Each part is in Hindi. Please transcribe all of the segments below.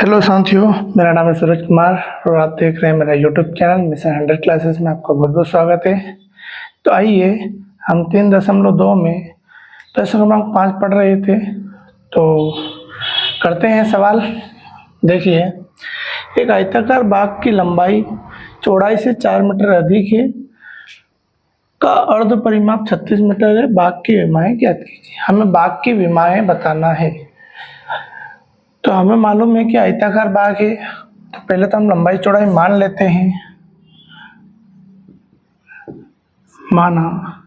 हेलो साथियों, मेरा नाम है सूरज कुमार और आप देख रहे हैं मेरा यूट्यूब चैनल मिशन 100 क्लासेस में। आपका बहुत बहुत स्वागत है। तो आइए हम 3.2 में प्रश्न क्रमांक 5 पढ़ रहे थे, तो करते हैं सवाल। देखिए, एक आयताकार बाग की लंबाई चौड़ाई से 4 मीटर अधिक है का अर्ध परिमाप 36 मीटर है। बाग की विमाएँ ज्ञात कीजिए। हमें बाग की विमाएँ बताना है। तो हमें मालूम है कि आयताकार बाग है, तो पहले तो हम लंबाई चौड़ाई मान लेते हैं। माना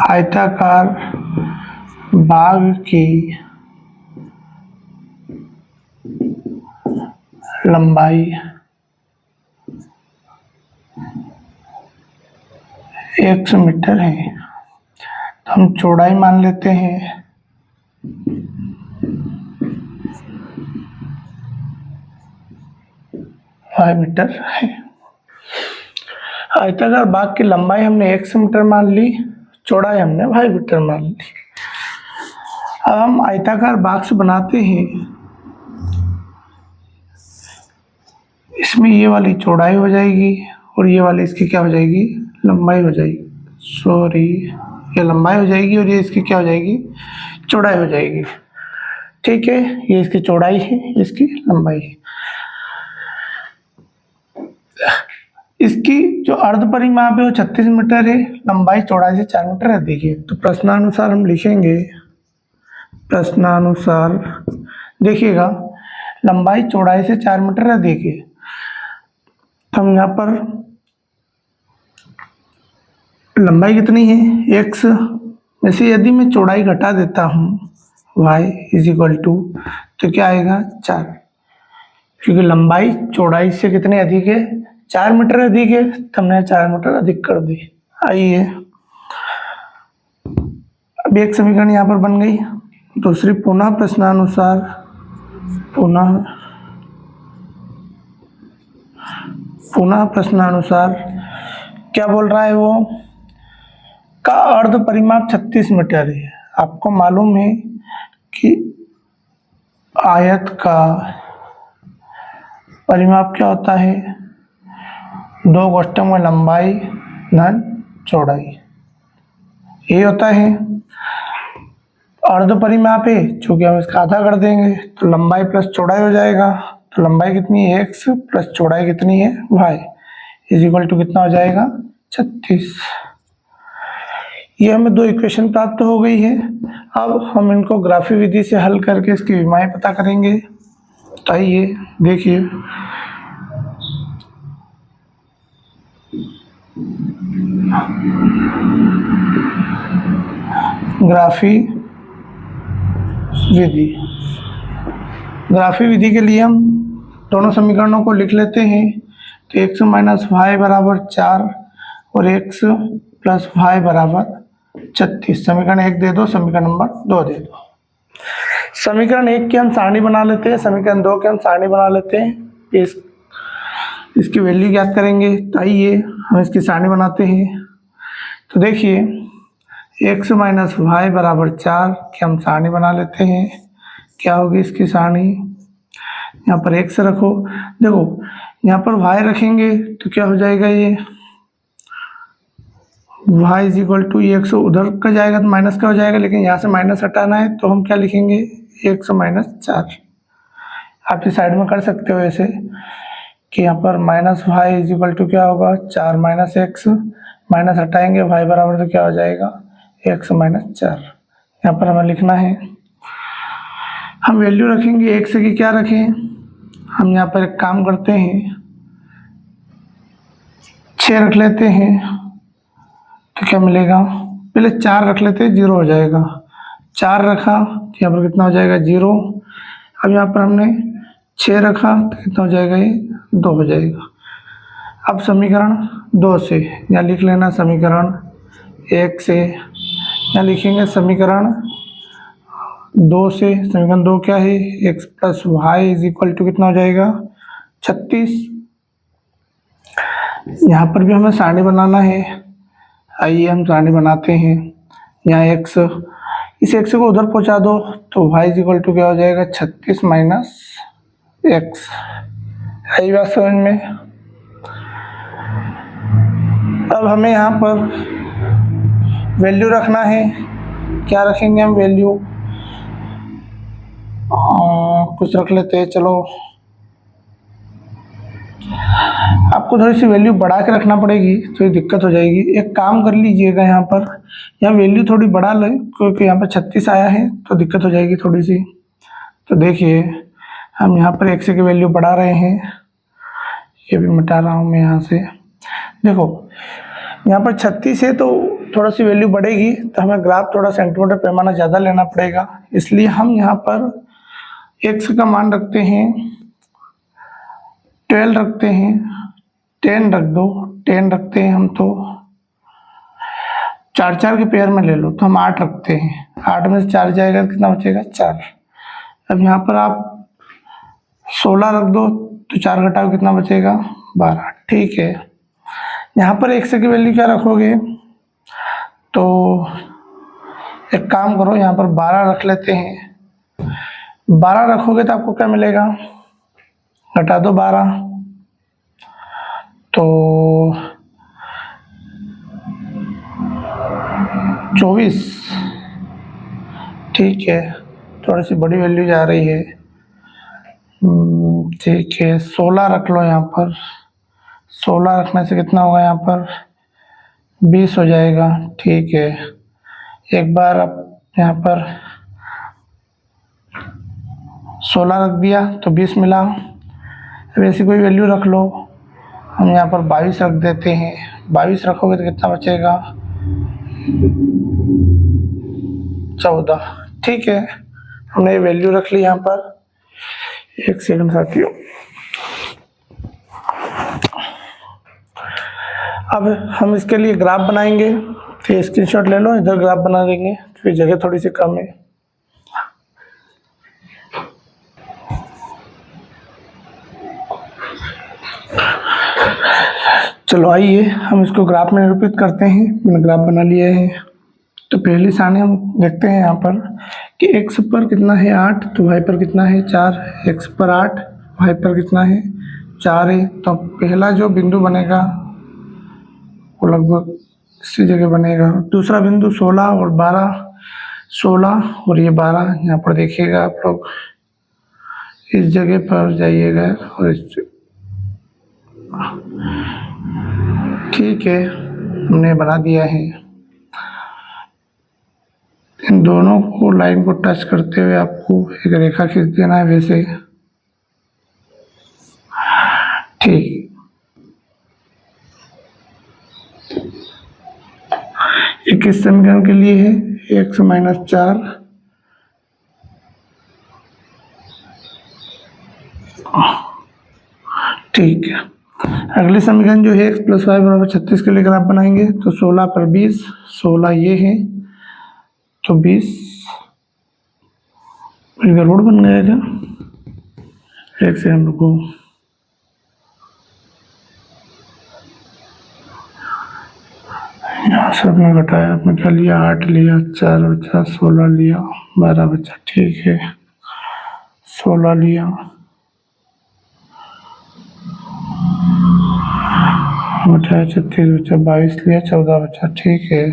आयताकार बाग की लंबाई 100 मीटर है, तो हम चौड़ाई मान लेते हैं 5 मीटर है। आयताकार बाग की लंबाई हमने 100 मीटर मान ली, चौड़ाई हमने 5 मीटर मान ली। अब हम आयताकार बाग बनाते हैं। इसमें ये वाली चौड़ाई हो जाएगी और ये वाली इसकी क्या हो जाएगी, लंबाई हो जाएगी। सॉरी, ये लंबाई हो जाएगी और ये इसकी क्या हो जाएगी, चौड़ाई हो जाएगी। ठीक है, ये इसकी चौड़ाई है, इसकी लंबाई है। इसकी जो अर्ध परिमाप है वो 36 मीटर है, लंबाई चौड़ाई से 4 मीटर अधिक है। तो प्रश्नानुसार हम लिखेंगे, प्रश्नानुसार देखिएगा लंबाई चौड़ाई से 4 मीटर अधिक है, तो हम यहाँ पर लंबाई कितनी है, x में से यदि मैं चौड़ाई घटा देता हूँ y इज इक्वल टू, तो क्या आएगा 4, क्योंकि लंबाई चौड़ाई से कितनी अधिक है, 4 मीटर अधिक है, तो हमने 4 मीटर अधिक कर दी। आइए अब एक समीकरण यहाँ पर बन गई। दूसरी पुनः प्रश्नानुसार, पुनः प्रश्नानुसार क्या बोल रहा है वो, का अर्ध परिमाप 36 मीटर है। आपको मालूम है कि आयत का परिमाप क्या होता है, 2 गोष्ठों में लंबाई धन चौड़ाई, ये होता है। अर्ध परिमाप है, चूंकि हम इसका आधा कर देंगे तो लंबाई प्लस चौड़ाई हो जाएगा। तो लंबाई कितनी है x प्लस चौड़ाई कितनी है y इज इक्वल टू कितना हो जाएगा 36। ये हमें 2 इक्वेशन प्राप्त हो गई है। अब हम इनको ग्राफी विधि से हल करके इसकी विमाएँ पता करेंगे। तो आइए देखिए, ग्राफी विधि। ग्राफी विधि के लिए हम दोनों समीकरणों को लिख लेते हैं। तो x माइनस वाई बराबर 4 और x प्लस वाई बराबर 36। समीकरण 1 दे दो, समीकरण नंबर 2 दे दो। समीकरण 1 की हम सारणी बना लेते हैं, समीकरण 2 की हम सारणी बना लेते हैं। इसकी वैल्यू ज्ञात करेंगे। तो आइए हम इसकी सारणी बनाते हैं। तो देखिए, x माइनस वाई बराबर 4 की हम सारणी बना लेते हैं। क्या होगी इसकी सारणी, यहाँ पर x रखो, देखो यहाँ पर y रखेंगे तो क्या हो जाएगा, ये y इज इक्वल टू, ये x उधर का जाएगा तो माइनस का हो जाएगा, लेकिन यहाँ से माइनस हटाना है तो हम क्या लिखेंगे, x माइनस 4। आप इस साइड में कर सकते हो ऐसे कि यहाँ पर minus y is equal to क्या होगा, 4 माइनस एक्स, माइनस हटाएंगे y बराबर तो क्या हो जाएगा, x माइनस 4। यहाँ पर हमें लिखना है, हम वैल्यू रखेंगे x की, क्या रखें, हम यहाँ पर एक काम करते हैं, 6 रख लेते हैं। तो क्या मिलेगा, पहले 4 रख लेते हैं, 0 हो जाएगा। 4 रखा तो यहाँ पर कितना हो जाएगा, 0। अब यहाँ पर हमने 6 रखा तो कितना हो जाएगा, ये 2 हो जाएगा। अब समीकरण 2 से यहाँ लिख लेना, समीकरण 1 से यहाँ लिखेंगे समीकरण 2 से। समीकरण 2 क्या है, x plus y is equal to कितना हो जाएगा, 36। यहाँ पर भी हमें सारणी बनाना है। आइए हम सारणी बनाते हैं। यहाँ x इस x को उधर पहुंचा दो तो y इक्वल टू क्या हो जाएगा, 36 माइनस एक्स। आई बात समझ में। अब हमें यहाँ पर वैल्यू रखना है। क्या रखेंगे हम वैल्यू, कुछ रख लेते हैं। चलो आपको थोड़ी सी वैल्यू बढ़ा के रखना पड़ेगी तो ये दिक्कत हो जाएगी। एक काम कर लीजिएगा, यहाँ पर यहाँ वैल्यू थोड़ी बढ़ा ले क्योंकि यहाँ पर 36 आया है तो दिक्कत हो जाएगी थोड़ी सी। तो देखिए हम यहाँ पर x की वैल्यू बढ़ा रहे हैं, ये भी मिटा रहा हूँ मैं यहाँ से। देखो यहाँ पर 36 है तो थोड़ा सी वैल्यू बढ़ेगी तो हमें ग्राफ थोड़ा सेंटीमीटर पैमाना ज़्यादा लेना पड़ेगा, इसलिए हम यहाँ पर x का मान रखते हैं 12 रखते हैं, 10 रख दो, 10 रखते हैं हम तो 4 के पेयर में ले लो तो हम 8 रखते हैं। 8 में से 4 जाएगा तो कितना बचेगा, 4। अब यहाँ पर आप 16 रख दो तो 4 घटाओ कितना बचेगा, 12। ठीक है, यहाँ पर x की वैल्यू क्या रखोगे, तो एक काम करो यहाँ पर 12 रख लेते हैं। 12 रखोगे तो आपको क्या मिलेगा, घटा दो 12 तो 24। ठीक है, थोड़ी सी बड़ी वैल्यू जा रही है। ठीक है, 16 रख लो यहाँ पर। 16 रखने से कितना होगा, यहाँ पर 20 हो जाएगा। ठीक है, एक बार अब यहाँ पर 16 रख दिया तो 20 मिला। अब ऐसी कोई वैल्यू रख लो, हम यहाँ पर 22 रख देते हैं। 22 रखोगे तो कितना बचेगा, 14। ठीक है, हमने वैल्यू रख ली यहाँ पर। एक सेकंड साथियों, अब हम इसके लिए ग्राफ बनाएंगे तो स्क्रीनशॉट ले लो, इधर ग्राफ बना देंगे क्योंकि जगह थोड़ी सी कम है। चलो आइए हम इसको ग्राफ में निरूपित करते हैं। मैंने ग्राफ बना लिया है। तो पहली सारणी हम देखते हैं यहाँ पर कि x पर कितना है 8 तो y पर कितना है 4। x पर 8, y पर कितना है 4 है। तो पहला जो बिंदु बनेगा वो लगभग इसी जगह बनेगा। दूसरा बिंदु 16 और 12, 16 और ये 12 यहाँ पर देखिएगा आप लोग, इस जगह पर जाइएगा और इस। ठीक है, हमने बना दिया है। इन दोनों को लाइन को टच करते हुए आपको एक रेखा खींच देना है वैसे। ठीक, 21 समीकरण के लिए है x माइनस 4 ठीक है। अगले समीकरण जो है x प्लस वाई बराबर 36 के लिए ग्राफ बनाएंगे तो 16 पर 20, 16 ये है तो 20। गड़बड़ बन गया क्या, एक सेकंड रुको। यहाँ से आपने घटाया, आपने क्या लिया 8 लिया, 4 और 4 16 लिया, 12 बचा। ठीक है, 16 लिया, घटाया 36 बचा, 22 लिया, 14 बचा। ठीक है,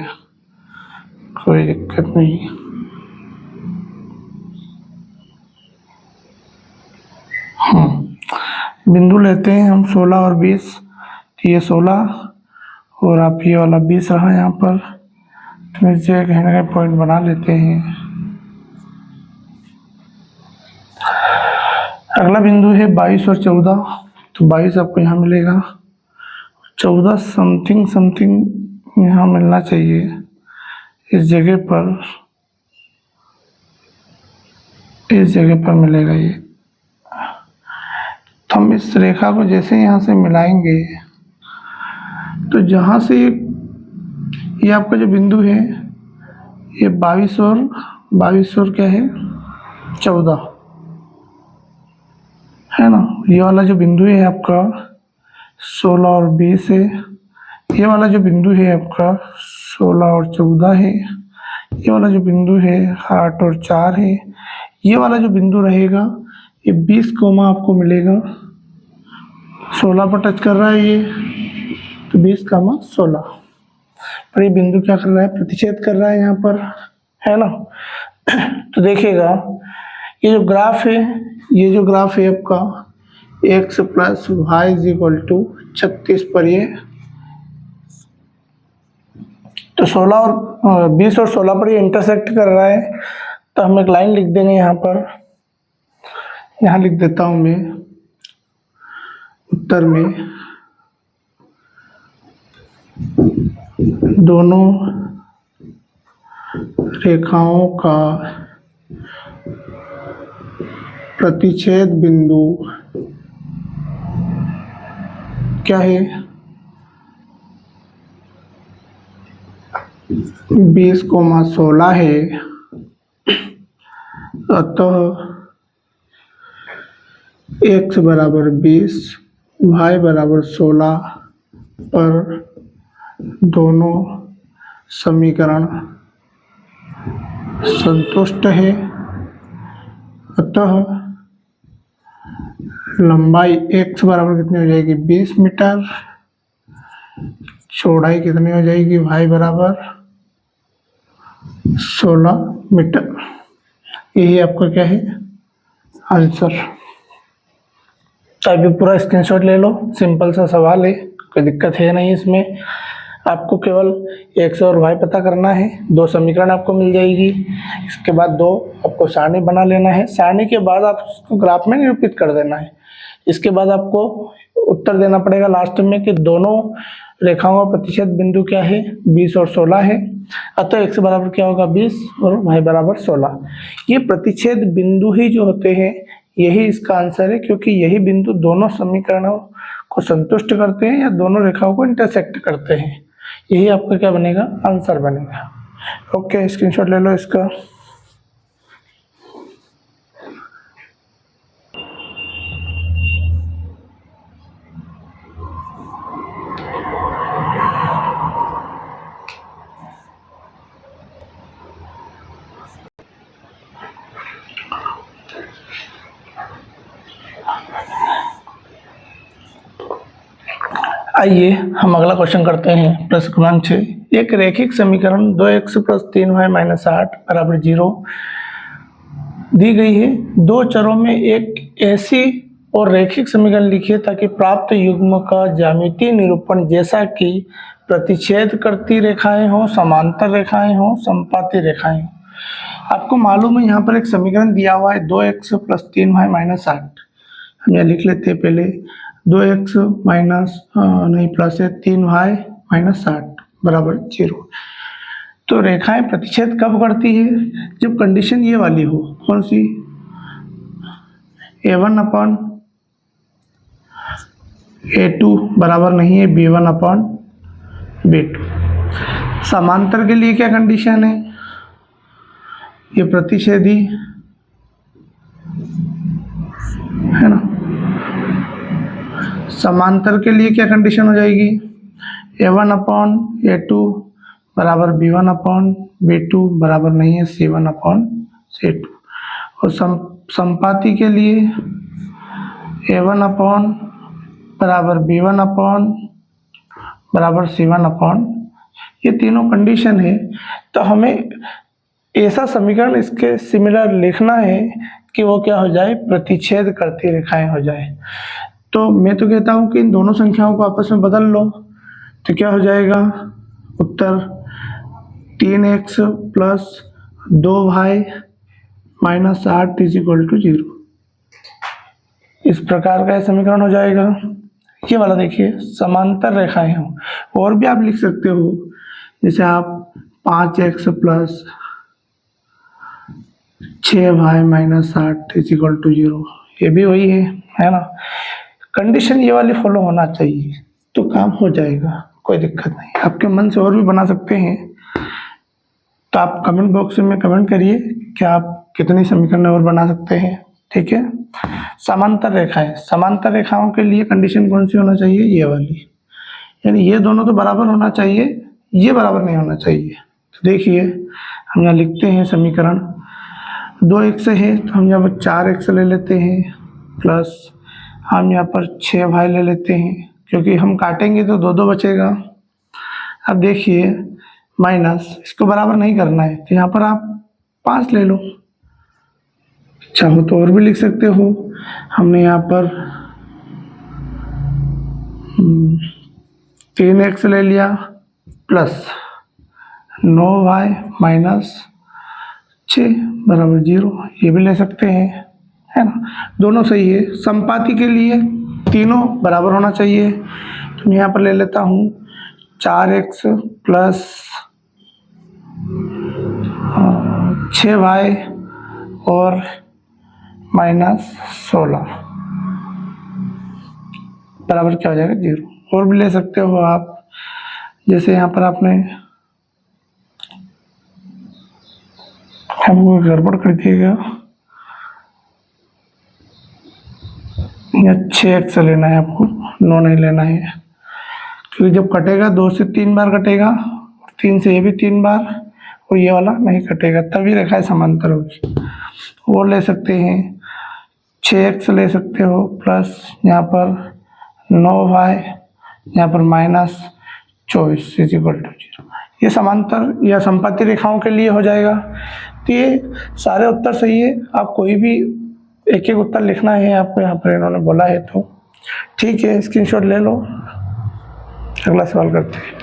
कोई दिक्कत नहीं। बिंदु लेते हैं हम 16 और 20। तो ये 16 और आप ये वाला 20 रहा यहाँ पर, तो इस जगह कहीं ना कहीं पॉइंट बना लेते हैं। अगला बिंदु है 22 और 14, तो 22 आपको यहाँ मिलेगा, 14 समथिंग समथिंग यहाँ मिलना चाहिए इस जगह पर, इस जगह पर मिलेगा ये। तो हम इस रेखा को जैसे यहाँ से मिलाएंगे तो जहाँ से ये आपका जो बिंदु है ये 22 और क्या है 14 है ना। ये वाला जो बिंदु है आपका 16 और 20 है, ये वाला जो बिंदु है आपका 16 और 14 है, ये वाला जो बिंदु है 8 और 4 है, ये वाला जो बिंदु रहेगा ये 20 कोमा आपको मिलेगा 16 पर टच कर रहा है ये, तो 20 कामा 16 पर ये बिंदु क्या कर रहा है, प्रतिच्छेद कर रहा है यहाँ पर, है ना। तो देखिएगा ये जो ग्राफ है, ये जो ग्राफ है आपका x plus y is equal to 36 पर ये, तो 16 और 20 और 16 पर ये इंटरसेक्ट कर रहा है, तो हम एक लाइन लिख देंगे यहाँ पर, यहाँ लिख देता हूँ मैं उत्तर में, दोनों रेखाओं का प्रतिच्छेद बिंदु क्या है, 20,16 है। अतः x बराबर 20 y बराबर 16 पर दोनों समीकरण संतुष्ट है। अतः लंबाई x बराबर कितनी हो जाएगी 20 मीटर, चौड़ाई कितनी हो जाएगी y बराबर 16 मीटर। यही आपका क्या है आंसर। तो अभी पूरा स्क्रीनशॉट ले लो, सिंपल सा सवाल है, कोई दिक्कत है नहीं इसमें। आपको केवल x और y पता करना है, दो समीकरण आपको मिल जाएगी। इसके बाद दो आपको सारणी बना लेना है, सारणी के बाद आप उसको ग्राफ में निरूपित कर देना है। इसके बाद आपको उत्तर देना पड़ेगा लास्ट में कि दोनों रेखाओं का प्रतिच्छेद बिंदु क्या है, 20 और 16 है। अतः x बराबर क्या होगा 20 और y बराबर 16। ये प्रतिच्छेद बिंदु ही जो होते हैं यही इसका आंसर है, क्योंकि यही बिंदु दोनों समीकरणों को संतुष्ट करते हैं या दोनों रेखाओं को इंटरसेक्ट करते हैं। यही आपका क्या बनेगा आंसर बनेगा। ओके, स्क्रीनशॉट ले लो इसका। आइए हम अगला क्वेश्चन करते हैं। प्रश्न क्रमांक 6, एक रैखिक समीकरण 2x प्लस 3y माइनस 8 बराबर 0 दी गई है। दो चरों में एक ऐसी और रैखिक समीकरण लिखिए ताकि प्राप्त युग्म का ज्यामितीय निरूपण जैसा कि प्रतिच्छेद करती रेखाएं हो, समांतर रेखाएं हो, संपाती रेखाएं हो। आपको मालूम है यहाँ पर एक समीकरण दिया हुआ है 2x प्लस 3y माइनस 8। हम यहाँ लिख लेते हैं पहले 2x माइनस नहीं प्लस है 3y माइनस 8 बराबर 0। तो रेखाएं प्रतिच्छेद कब करती है, जब कंडीशन ये वाली हो। कौन सी, a1 अपॉन a2 बराबर नहीं है b1 अपॉन b2। समांतर के लिए क्या कंडीशन है, ये प्रतिच्छेदी है ना। समांतर के लिए क्या कंडीशन हो जाएगी, a1 अपॉन a2 बराबर b1 अपॉन b2 बराबर नहीं है c1 अपॉन c2। और संपाती के लिए a1 अपॉन बराबर b1 अपॉन बराबर c1 अपॉन, ये तीनों कंडीशन है। तो हमें ऐसा समीकरण इसके सिमिलर लिखना है कि वो क्या हो जाए, प्रतिच्छेद करती रेखाएं हो जाए। तो मैं तो कहता हूँ कि इन दोनों संख्याओं को आपस में बदल लो, तो क्या हो जाएगा उत्तर 3x plus 2y minus 8 is equal to 0। इस प्रकार का समीकरण हो जाएगा। ये वाला देखिए समांतर रेखाएं हो, और भी आप लिख सकते हो, जैसे आप 5x plus 6y minus 8 is equal to 0। ये भी वही है ना। कंडीशन ये वाली फॉलो होना चाहिए तो काम हो जाएगा, कोई दिक्कत नहीं। आपके मन से और भी बना सकते हैं, तो आप कमेंट बॉक्स में कमेंट करिए कि आप कितनी समीकरण और बना सकते हैं। ठीक है। समांतर रेखाएं, समांतर रेखाओं के लिए कंडीशन कौन सी होना चाहिए, ये वाली, यानी ये दोनों तो बराबर होना चाहिए, ये बराबर नहीं होना चाहिए। तो देखिए हम यहाँ लिखते हैं समीकरण 2x है तो हम यहाँ पर 4x ले लेते हैं, प्लस हम यहाँ पर 6y ले लेते हैं, क्योंकि हम काटेंगे तो 2 बचेगा। अब देखिए माइनस, इसको बराबर नहीं करना है तो यहाँ पर आप 5 ले लो, चाहो तो और भी लिख सकते हो। हमने यहाँ पर 3x ले लिया प्लस 9y माइनस 6 बराबर 0, ये भी ले सकते हैं, है ना। दोनों सही है। संपाति के लिए तीनों बराबर होना चाहिए, तो मैं यहाँ पर ले लेता हूँ 4x प्लस 6y और माइनस 16 बराबर क्या हो जाएगा 0। और भी ले सकते हो आप, जैसे यहाँ पर आपने हमको गड़बड़ कर दिएगा, या 6x लेना है आपको, 9 नहीं लेना है, क्योंकि जब कटेगा 2 से 3 बार कटेगा, 3 से ये भी 3 बार, और ये वाला नहीं कटेगा, तभी रेखाएं समांतर होगी। वो ले सकते हैं 6x ले सकते हो, प्लस यहाँ पर 9y, यहाँ पर माइनस 24 = 0। ये समांतर या संपाती रेखाओं के लिए हो जाएगा। तो ये सारे उत्तर सही है। आप कोई भी एक एक उत्तर लिखना है आपको, यहाँ पर इन्होंने बोला है तो ठीक है, स्क्रीनशॉट ले लो। अगला सवाल करते हैं।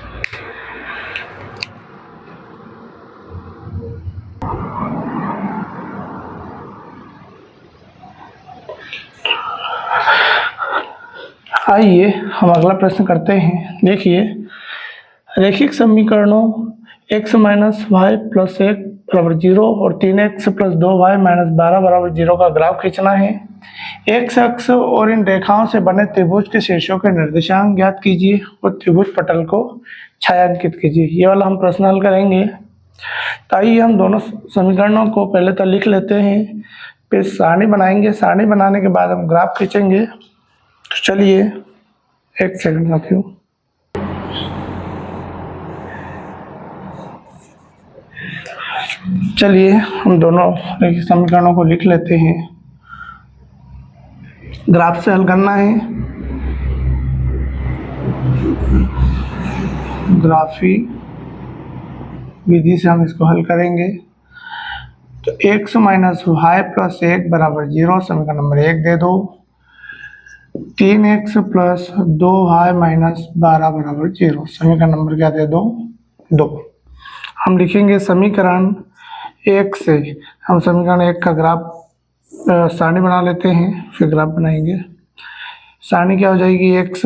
आइए हम अगला प्रश्न करते हैं। देखिए, रैखिक समीकरणों x माइनस वाई प्लस 1 बराबर 0 और 3x प्लस 2y माइनस 12 बराबर 0 का ग्राफ खींचना है। x अक्ष और इन रेखाओं से बने त्रिभुज के शीर्षों के निर्देशांक ज्ञात कीजिए और त्रिभुज पटल को छायांकित कीजिए। ये वाला हम प्रश्न हल करेंगे। तो आइए हम दोनों समीकरणों को पहले तो लिख लेते हैं, फिर सारणी बनाएंगे। सारणी बनाने के बाद हम ग्राफ खींचेंगे। तो चलिए, एक सेकंड साथियों। चलिए हम दोनों समीकरणों को लिख लेते हैं। ग्राफ से हल करना है, ग्राफी विधि से हम इसको हल करेंगे। तो x माइनस वाई प्लस 1 बराबर 0 समीकरण नंबर 1 दे दो। 3x प्लस 2y माइनस 12 बराबर 0 समीकरण नंबर क्या दे दो 2। हम लिखेंगे समीकरण 1 से, हम समीकरण 1 का ग्राफ सारणी बना लेते हैं, फिर ग्राफ बनाएंगे। सारणी क्या हो जाएगी, x,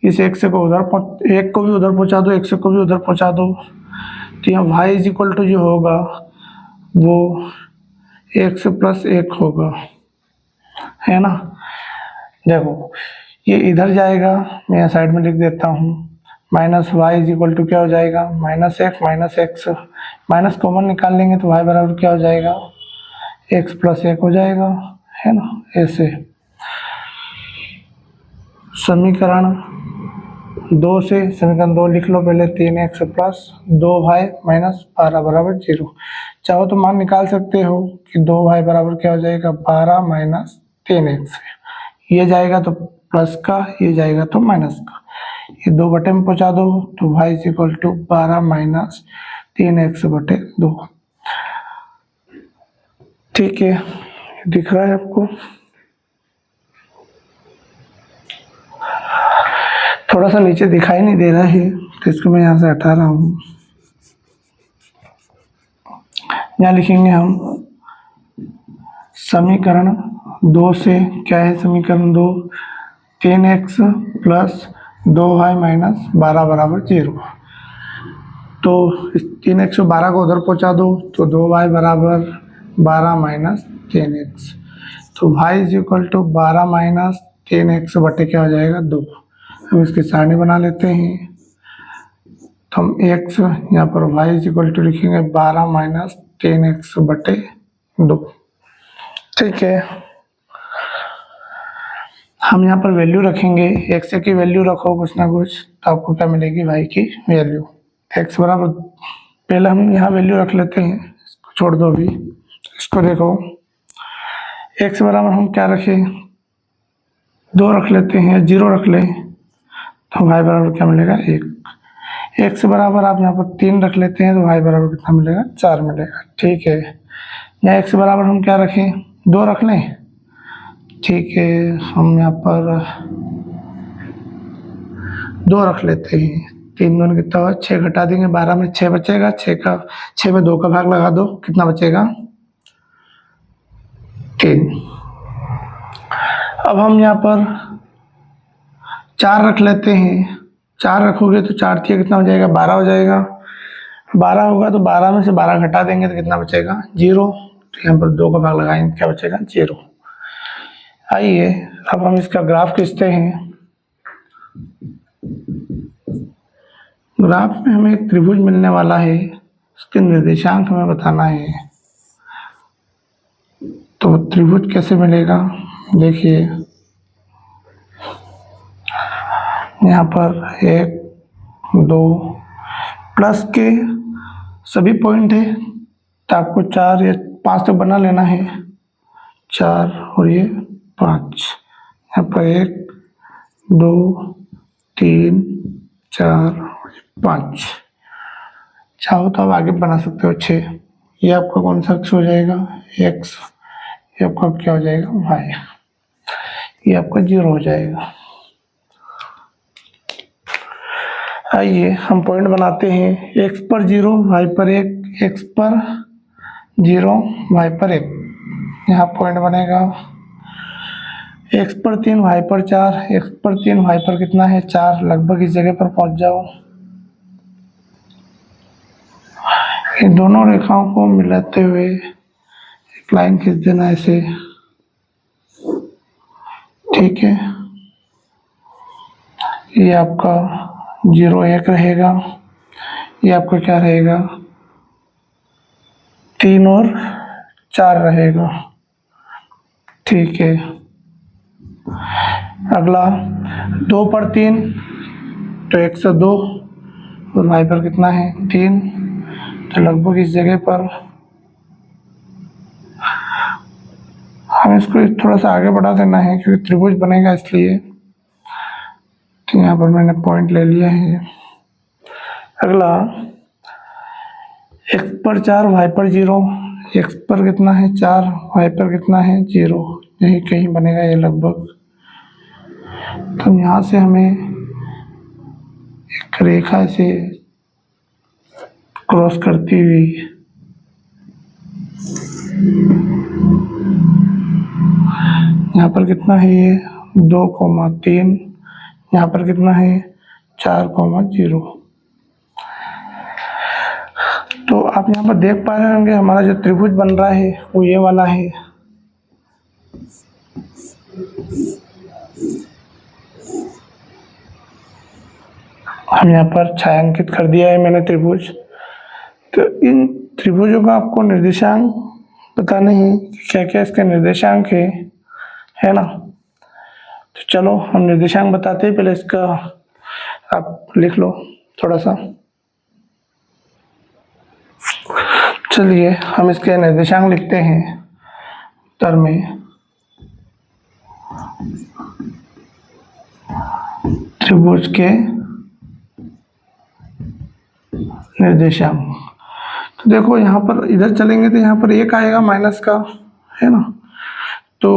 इस x को उधर एक को भी उधर पहुंचा दो, x को भी उधर पहुंचा दो, तो यहाँ y इज इक्वल टू जो होगा वो x प्लस 1 होगा, है ना। देखो ये इधर जाएगा, मैं यहाँ साइड में लिख देता हूँ, minus y is equal to क्या हो जाएगा माइनस एक्स, माइनस कॉमन निकाल लेंगे तो y बराबर क्या हो जाएगा x प्लस 1 हो जाएगा, है ना। ऐसे समीकरण 2 से समीकरण 2 लिख लो पहले, 3x प्लस 2y माइनस 12 बराबर 0। चाहो तो मान निकाल सकते हो कि 2y बराबर क्या हो जाएगा 12 माइनस 3x, ये जाएगा तो प्लस का, ये जाएगा तो माइनस का, ये 2 बटे में पहुंचा दो तो y is equal to 12 minus 3x बटे 2। ठीक है, दिख रहा है आपको। थोड़ा सा नीचे दिखाई नहीं दे रहा है तो इसको मैं यहाँ से हटा रहा हूँ। यहाँ लिखेंगे हम समीकरण 2 से, क्या है समीकरण 2, 3x प्लस 2y माइनस 12 बराबर 0। तो इस 3x 12 को उधर पहुँचा दो तो 2y बराबर 12 माइनस 3x, तो y is equal to 12 minus 3x बटे क्या हो जाएगा 2। हम इसकी सारणी बना लेते हैं। तो हम x यहाँ पर y इज इक्वल टू लिखेंगे 12 माइनस 10x बटे 2। ठीक है, हम यहाँ पर वैल्यू रखेंगे, x की वैल्यू रखो कुछ ना कुछ तो आपको क्या मिलेगी y की वैल्यू। x बराबर पहले हम यहाँ वैल्यू रख लेते हैं, इसको छोड़ दो अभी। इसको देखो, x बराबर हम क्या रखें, 2 रख लेते हैं, 0 रख लें तो y बराबर क्या मिलेगा, 1। x बराबर आप यहाँ पर 3 रख लेते हैं तो y बराबर कितना मिलेगा, 4 मिलेगा। ठीक है, यहाँ x बराबर हम क्या रखें, 2 रख लें। ठीक है, हम यहाँ पर 2 रख लेते हैं। 3 दूनी कितना हुआ, 6 घटा देंगे, 12 में 6 बचेगा, 6 में 2 का भाग लगा दो, कितना बचेगा, 3। अब हम यहाँ पर 4 रख लेते हैं। 4 रखोगे तो 4 3 कितना हो जाएगा, 12 हो जाएगा। 12 होगा तो 12 में से 12 घटा देंगे तो कितना बचेगा, 0। तो यहाँ पर 2 का भाग लगाएंगे, क्या बचेगा, 0। आइए अब हम इसका ग्राफ खींचते हैं। ग्राफ में हमें एक त्रिभुज मिलने वाला है, उसके निर्देशांक हमें बताना है। तो त्रिभुज कैसे मिलेगा, देखिए यहाँ पर 1 2 प्लस के सभी पॉइंट है, तो आपको 4 या 5 तक बना लेना है, 4 और ये 5। यहाँ पर 1 2 3 4 5, चाहो तो आप आगे बना सकते हो 6। ये आपका कौन सा अक्ष हो जाएगा, x। ये आपका क्या हो जाएगा, y। ये आपका 0 हो जाएगा। आइए हम पॉइंट बनाते हैं, x पर 0 y पर 1, x पर 0 y पर 1। यहाँ पॉइंट बनेगा, x पर 3 y पर 4, x पर 3 y पर कितना है, 4। लगभग इस जगह पर पहुंच जाओ। इन दोनों रेखाओं को मिलाते हुए एक लाइन खींच देना ऐसे। ठीक है, ये आपका 0 1 रहेगा, ये आपका क्या रहेगा, 3 और 4 रहेगा। ठीक है, अगला 2 पर 3 तो 1 से 2 और y पर कितना है, 3। तो लगभग इस जगह पर हम इसको थोड़ा सा आगे बढ़ा देना है क्योंकि त्रिभुज बनेगा इसलिए। तो यहाँ पर मैंने पॉइंट ले लिया है। अगला x पर 4 y पर 0, x पर कितना है 4, y पर कितना है 0, यही कहीं बनेगा ये लगभग। तो यहाँ से हमें एक रेखा से क्रॉस करती हुई यहाँ पर कितना है, ये 2,3, यहाँ पर कितना है 4,0। तो आप यहाँ पर देख पा रहे होंगे हमारा जो त्रिभुज बन रहा है वो ये वाला है। हम यहाँ पर छायांकित कर दिया है मैंने त्रिभुज। तो इन त्रिभुजों का आपको निर्देशांक बताना है, क्या क्या इसके निर्देशांक है ना। तो चलो हम निर्देशांक बताते हैं, पहले इसका आप लिख लो थोड़ा सा। चलिए हम इसके निर्देशांक लिखते हैं उत्तर में। त्रिभुज के निर्देशांक, तो देखो यहाँ पर इधर चलेंगे तो यहाँ पर 1 आएगा माइनस का, है ना। तो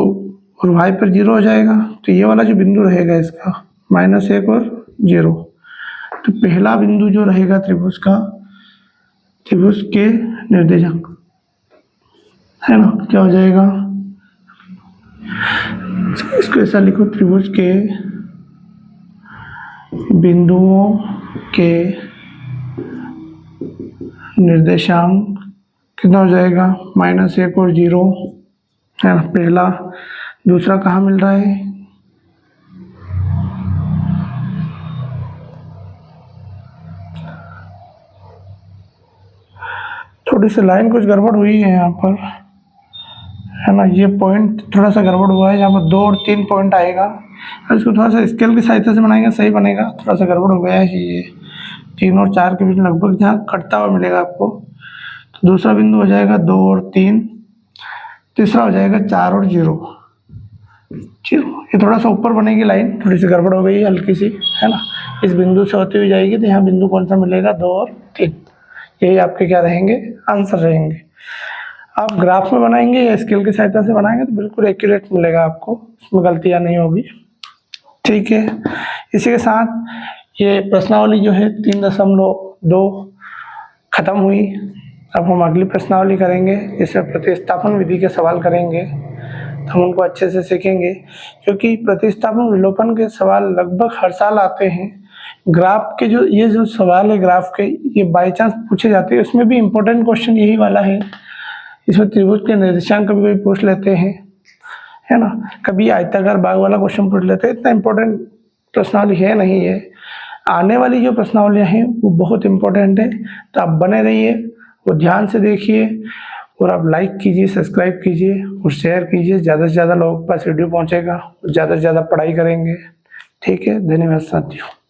और y पर 0 हो जाएगा, तो ये वाला जो बिंदु रहेगा इसका -1 और 0। तो पहला बिंदु जो रहेगा त्रिभुज का, त्रिभुज के निर्देशांक, है ना, क्या हो जाएगा, इसको ऐसा लिखो, त्रिभुज के बिंदुओं के निर्देशांक कितना हो जाएगा, -1 और 0, है ना, पहला। दूसरा कहाँ मिल रहा है, थोड़ी सी लाइन कुछ गड़बड़ हुई है यहाँ पर, है ना। ये पॉइंट थोड़ा सा गड़बड़ हुआ है, यहाँ पर 2 और 3 पॉइंट आएगा। इसको थोड़ा सा स्केल की सहायता से बनाएंगे, सही बनेगा। थोड़ा सा गड़बड़ हो गया है ये, 3 और 4 के बीच लगभग जहाँ कटता हुआ मिलेगा आपको। तो दूसरा बिंदु हो जाएगा 2 और 3, तीसरा हो जाएगा 4 और 0। ये थोड़ा सा ऊपर बनेगी लाइन, थोड़ी सी गड़बड़ हो गई हल्की सी, है ना। इस बिंदु से होती हुई जाएगी, तो यहाँ बिंदु कौन सा मिलेगा, 2 और 3। यही आपके क्या रहेंगे, आंसर रहेंगे। आप ग्राफ में बनाएंगे या स्केल की सहायता से बनाएंगे तो बिल्कुल एक्यूरेट मिलेगा आपको, इसमें गलतियाँ नहीं होगी। ठीक है, इसी के साथ ये प्रश्नावली जो है 3.2 खत्म हुई। अब हम अगली प्रश्नावली करेंगे, इसमें प्रतिस्थापन विधि के सवाल करेंगे, तो हम उनको अच्छे से सीखेंगे, क्योंकि प्रतिस्थापन विलोपन के सवाल लगभग हर साल आते हैं। ग्राफ के जो सवाल है ग्राफ के, ये बाई चांस पूछे जाते हैं, उसमें भी इम्पोर्टेंट क्वेश्चन यही वाला है। इसमें त्रिभुज के निर्देशांक कभी कभी पूछ लेते हैं, है ना, कभी आयताकार बाग वाला क्वेश्चन पूछ लेते हैं। इतना इम्पोर्टेंट प्रश्नावली है नहीं है। आने वाली जो प्रश्नावलियाँ हैं वो बहुत इम्पोर्टेंट है, तो आप बने रहिए, वो ध्यान से देखिए, और आप लाइक कीजिए, सब्सक्राइब कीजिए और शेयर कीजिए। ज़्यादा से ज़्यादा लोगों के पास वीडियो पहुँचेगा, ज़्यादा से ज़्यादा पढ़ाई करेंगे। ठीक है, धन्यवाद साथियों।